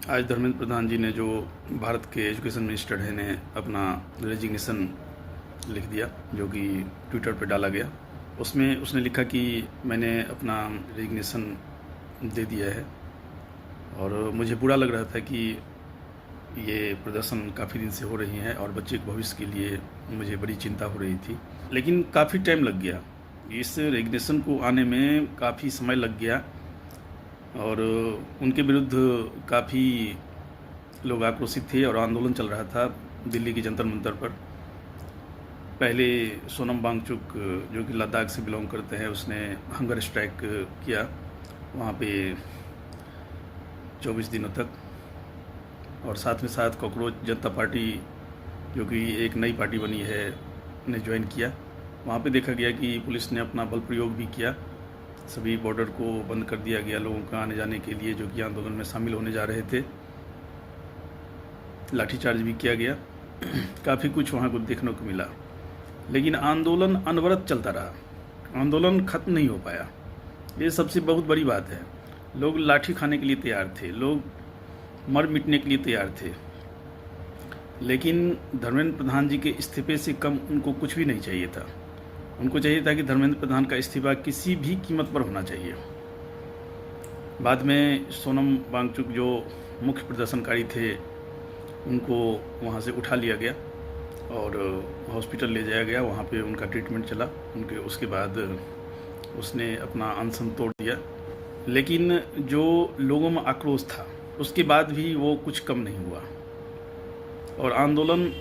आज धर्मेंद्र प्रधान जी ने जो भारत के एजुकेशन मिनिस्टर हैं ने अपना रेजिग्नेशन लिख दिया, जो कि ट्विटर पे डाला गया। उसमें उसने लिखा कि मैंने अपना रेजिग्नेशन दे दिया है और मुझे बुरा लग रहा था कि ये प्रदर्शन काफ़ी दिन से हो रही हैं और बच्चे के भविष्य के लिए मुझे बड़ी चिंता हो रही थी, लेकिन काफ़ी टाइम लग गया। इस रेजिग्नेशन को आने में काफ़ी समय लग गया और उनके विरुद्ध काफ़ी लोग आक्रोशित थे और आंदोलन चल रहा था दिल्ली की जंतर मंतर पर। पहले सोनम वांगचुक जो कि लद्दाख से बिलोंग करते हैं, उसने हंगर स्ट्राइक किया वहाँ पे 24 दिनों तक, और साथ में साथ कॉकरोच जनता पार्टी जो कि एक नई पार्टी बनी है ने ज्वाइन किया। वहाँ पे देखा गया कि पुलिस ने अपना बल प्रयोग भी किया, सभी बॉर्डर को बंद कर दिया गया लोगों का आने जाने के लिए जो कि आंदोलन में शामिल होने जा रहे थे। लाठीचार्ज भी किया गया। काफ़ी कुछ वहाँ को देखने को मिला, लेकिन आंदोलन अनवरत चलता रहा, आंदोलन खत्म नहीं हो पाया। ये सबसे बहुत बड़ी बात है। लोग लाठी खाने के लिए तैयार थे, लोग मर मिटने के लिए तैयार थे, लेकिन धर्मेंद्र प्रधान जी के इस्तीफे से कम उनको कुछ भी नहीं चाहिए था। उनको चाहिए था कि धर्मेंद्र प्रधान का इस्तीफा किसी भी कीमत पर होना चाहिए। बाद में सोनम वांगचुक जो मुख्य प्रदर्शनकारी थे उनको वहाँ से उठा लिया गया और हॉस्पिटल ले जाया गया, वहाँ पे उनका ट्रीटमेंट चला। उसके बाद उसने अपना अनशन तोड़ दिया, लेकिन जो लोगों में आक्रोश था उसके बाद भी वो कुछ कम नहीं हुआ और आंदोलन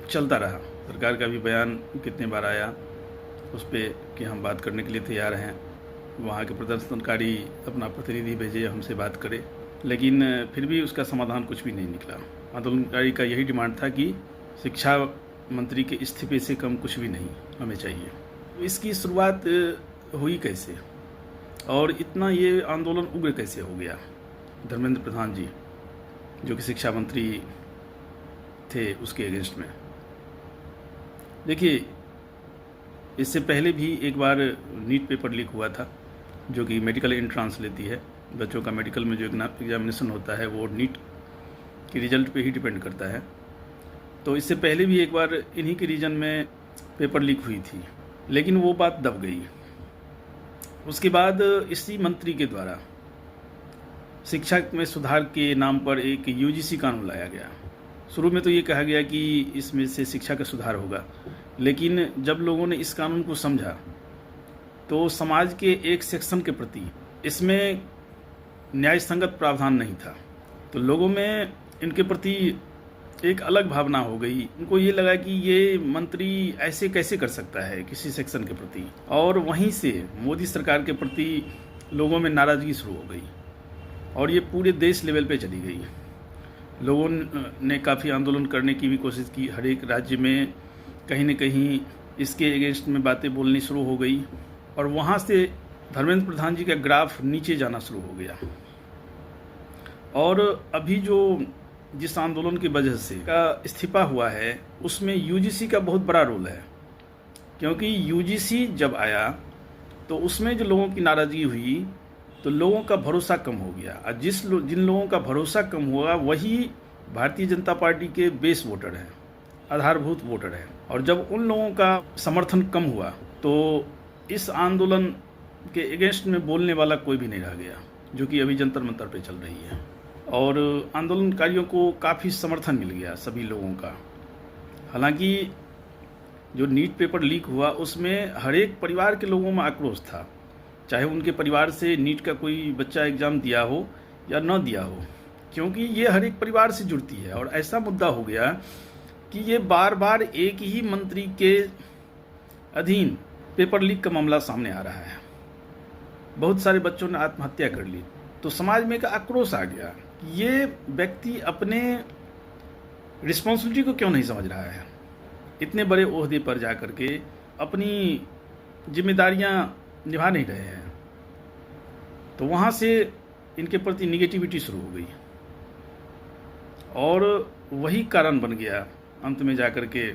चलता रहा। सरकार का भी बयान कितने बार आया उस पर कि हम बात करने के लिए तैयार हैं, वहाँ के प्रदर्शनकारी अपना प्रतिनिधि भेजे हमसे बात करे, लेकिन फिर भी उसका समाधान कुछ भी नहीं निकला। आंदोलनकारी का यही डिमांड था कि शिक्षा मंत्री के इस्तीफे से कम कुछ भी नहीं हमें चाहिए। इसकी शुरुआत हुई कैसे और इतना ये आंदोलन उग्र कैसे हो गया? धर्मेंद्र प्रधान जी जो कि शिक्षा मंत्री थे उसके अगेंस्ट में। देखिए, इससे पहले भी एक बार नीट पेपर लीक हुआ था, जो कि मेडिकल एंट्रांस लेती है। बच्चों का मेडिकल में जो एग्जामिनेशन होता है वो नीट के रिजल्ट पे ही डिपेंड करता है। तो इससे पहले भी एक बार इन्हीं के रीजन में पेपर लीक हुई थी, लेकिन वो बात दब गई। उसके बाद इसी मंत्री के द्वारा शिक्षा में सुधार के नाम पर एक यूजीसी कानून लाया गया। शुरू में तो ये कहा गया कि इसमें से शिक्षा का सुधार होगा, लेकिन जब लोगों ने इस कानून को समझा तो समाज के एक सेक्शन के प्रति इसमें न्याय संगत प्रावधान नहीं था, तो लोगों में इनके प्रति एक अलग भावना हो गई। उनको ये लगा कि ये मंत्री ऐसे कैसे कर सकता है किसी सेक्शन के प्रति, और वहीं से मोदी सरकार के प्रति लोगों में नाराज़गी शुरू हो गई और ये पूरे देश लेवल पे चली गई। लोगों ने काफ़ी आंदोलन करने की भी कोशिश की, हर एक राज्य में कहीं न कहीं इसके अगेंस्ट में बातें बोलनी शुरू हो गई और वहाँ से धर्मेंद्र प्रधान जी का ग्राफ नीचे जाना शुरू हो गया। और अभी जो जिस आंदोलन की वजह से का इस्तीफा हुआ है उसमें यूजीसी का बहुत बड़ा रोल है, क्योंकि यूजीसी जब आया तो उसमें जो लोगों की नाराज़गी हुई तो लोगों का भरोसा कम हो गया, और जिन लोगों का भरोसा कम हुआ वही भारतीय जनता पार्टी के बेस वोटर हैं, आधारभूत वोटर हैं। और जब उन लोगों का समर्थन कम हुआ तो इस आंदोलन के अगेंस्ट में बोलने वाला कोई भी नहीं रह गया, जो कि अभी जंतर मंतर पे चल रही है। और आंदोलनकारियों को काफ़ी समर्थन मिल गया सभी लोगों का। हालांकि जो नीट पेपर लीक हुआ उसमें हर एक परिवार के लोगों में आक्रोश था, चाहे उनके परिवार से नीट का कोई बच्चा एग्ज़ाम दिया हो या न दिया हो, क्योंकि ये हर एक परिवार से जुड़ती है। और ऐसा मुद्दा हो गया कि ये बार बार एक ही मंत्री के अधीन पेपर लीक का मामला सामने आ रहा है। बहुत सारे बच्चों ने आत्महत्या कर ली, तो समाज में एक आक्रोश आ गया कि ये व्यक्ति अपने रिस्पॉन्सिबिलिटी को क्यों नहीं समझ रहा है, इतने बड़े ओहदे पर जा कर के अपनी जिम्मेदारियां निभा नहीं रहे हैं। तो वहाँ से इनके प्रति निगेटिविटी शुरू हो गई और वही कारण बन गया अंत में जाकर के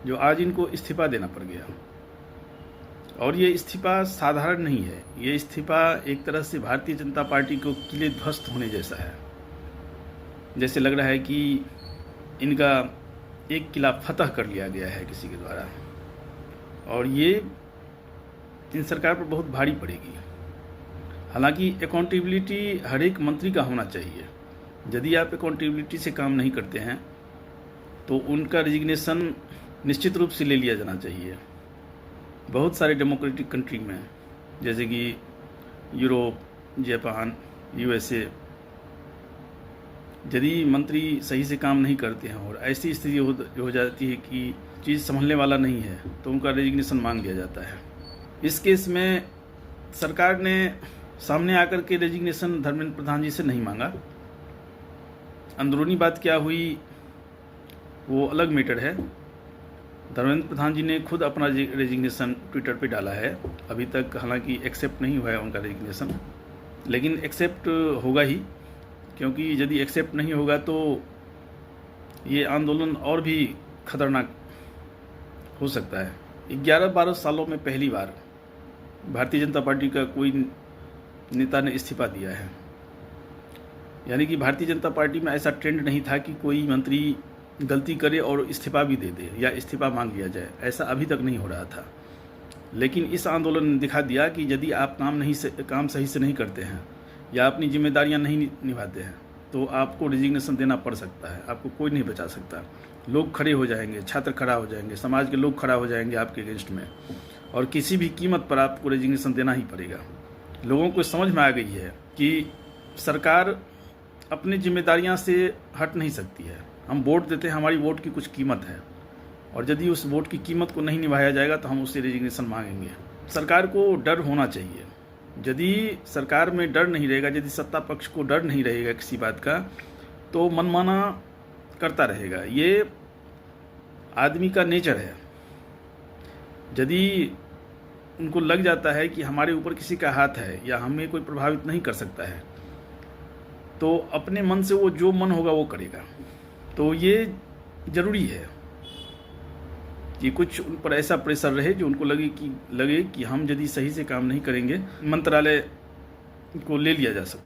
जो आज इनको इस्तीफा देना पड़ गया। और ये इस्तीफा साधारण नहीं है, ये इस्तीफा एक तरह से भारतीय जनता पार्टी को किले ध्वस्त होने जैसा है। जैसे लग रहा है कि इनका एक किला फतह कर लिया गया है किसी के द्वारा, और ये इन सरकार पर बहुत भारी पड़ेगी। हालांकि अकाउंटेबिलिटी हर एक मंत्री का होना चाहिए। यदि आप अकाउंटेबिलिटी से काम नहीं करते हैं तो उनका रेजिग्नेशन निश्चित रूप से ले लिया जाना चाहिए। बहुत सारे डेमोक्रेटिक कंट्री में, जैसे कि यूरोप, जापान, यूएसए, यदि मंत्री सही से काम नहीं करते हैं और ऐसी स्थिति हो जाती है कि चीज़ संभलने वाला नहीं है, तो उनका रेजिग्नेशन मांग लिया जाता है। इस केस में सरकार ने सामने आकर के रेजिग्नेशन धर्मेंद्र प्रधान जी से नहीं मांगा। अंदरूनी बात क्या हुई वो अलग मैटर है। धर्मेंद्र प्रधान जी ने खुद अपना रेजिग्नेशन ट्विटर पे डाला है। अभी तक हालांकि एक्सेप्ट नहीं हुआ है उनका रेजिग्नेशन, लेकिन एक्सेप्ट होगा ही, क्योंकि यदि एक्सेप्ट नहीं होगा तो ये आंदोलन और भी खतरनाक हो सकता है। 11-12 सालों में पहली बार भारतीय जनता पार्टी का कोई नेता ने इस्तीफा दिया है। यानी कि भारतीय जनता पार्टी में ऐसा ट्रेंड नहीं था कि कोई मंत्री गलती करे और इस्तीफा भी दे दे या इस्तीफा मांग लिया जाए, ऐसा अभी तक नहीं हो रहा था। लेकिन इस आंदोलन ने दिखा दिया कि यदि आप काम सही से नहीं करते हैं या अपनी जिम्मेदारियां नहीं निभाते हैं तो आपको रेजिग्नेशन देना पड़ सकता है। आपको कोई नहीं बचा सकता। लोग खड़े हो जाएंगे, छात्र खड़ा हो जाएंगे, समाज के लोग खड़ा हो जाएंगे आपके अगेंस्ट में, और किसी भी कीमत पर आपको रेजिग्नेशन देना ही पड़ेगा। लोगों को समझ में आ गई है कि सरकार अपनी जिम्मेदारियां से हट नहीं सकती है। हम वोट देते हैं, हमारी वोट की कुछ कीमत है, और यदि उस वोट की कीमत को नहीं निभाया जाएगा तो हम उससे रेजिग्नेशन मांगेंगे। सरकार को डर होना चाहिए। यदि सरकार में डर नहीं रहेगा, यदि सत्ता पक्ष को डर नहीं रहेगा किसी बात का, तो मनमाना करता रहेगा। ये आदमी का नेचर है। यदि उनको लग जाता है कि हमारे ऊपर किसी का हाथ है या हमें कोई प्रभावित नहीं कर सकता है, तो अपने मन से वो जो मन होगा वो करेगा। तो ये ज़रूरी है कि कुछ उन पर ऐसा प्रेशर रहे जो उनको लगे कि हम यदि सही से काम नहीं करेंगे, मंत्रालय को ले लिया जा सकता है।